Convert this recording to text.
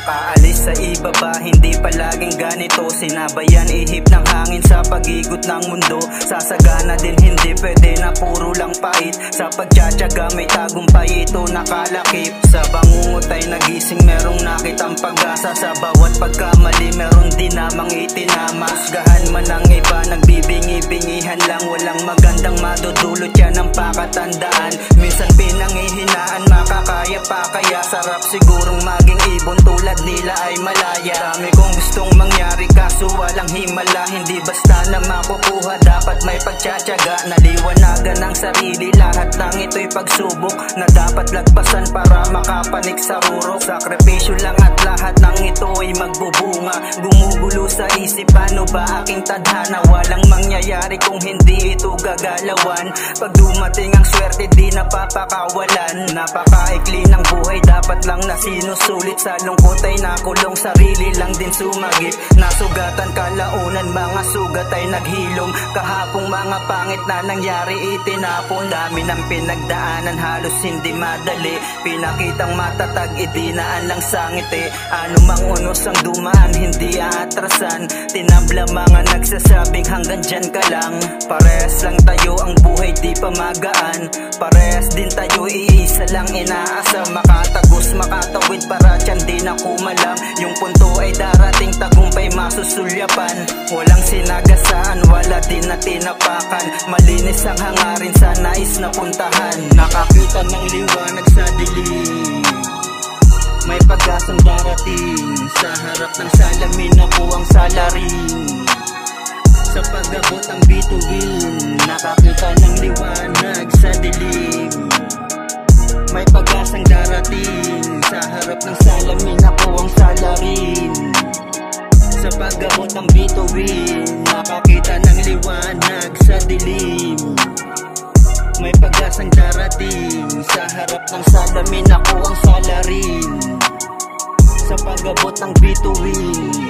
makaalis sa ibaba, hindi palaging ganito. Sinabayan ihip ng hangin sa pag-ikot ng mundo. Sasagana din hindi pwede na puro lang pait. Sa pagtsatsaga may tagumpay ito nakalakip. Sa bangungot ay nagising merong nakitang pag-asa. Sa bawat pagkamali meron din namang itinama. Husgahan man ang iba, nagbibingi-bingihan lang. Walang magandang madudulot yan ang pakatandaan. Minsan pinanghihinaan, makakaya pa kaya. Sarap sigurong maging ibon tulad nila ay malaya. Dami kong gustong mangyari kaso walang himala. Hindi basta na makukuha, dapat may pagtsatsaga. Naliwanagan ng sarili, lahat ng ito'y pagsubok na dapat lagpasan para makapanik sa rurok. Sakripisyo lang at lahat ng ito ay magbubunga. Gumugulo sa isip, paano ba aking tadhana? Walang mangyayari kung hindi ito gagalawan. Pag dumating ang swerte di napapakawalan. Napakaikli ng buhay, dapat lang na sinusulit. Sa lungkot ay nakulong, sarili lang din sumagip. Nasugatan kalaunan, mga sugat ay naghilom. Kahapong mga pangit na nangyari itinapon. Dami ng pinagdaanan, halos hindi madali. Pinakitang matatag, idinaan lang sa ngiti. Ano mang unos ang dumaan, hindi aatrasan. Tinabla mga nagsasabing hanggang dyan ka lang. Parehas lang tayo, ang buhay di pa magaan. Parehas din tayo, iisa lang inaasa. Makatagos, makatawid para tiyan di na kumalam. Yung punto ay darating, tagumpay masusulyapan. Walang sinagasaan, wala din na tinapakan. Malinis ang hangarin sa nais na puntahan. Nakakita ng liwanag sa dilim, may pag-asang darating. Sa harap ng salamin ako ang salarin. Sa pag-abot ang bituin, nakakita ng liwanag sa dilim, may pag-asang darating. Sa harap ng salamin ako ang salarin. Sa pag-abot ng bituin, nakakita ng liwanag sa dilim, may pag-asang darating. Sa harap ng salamin ako ang salarin. Sa pag-abot ng bituin,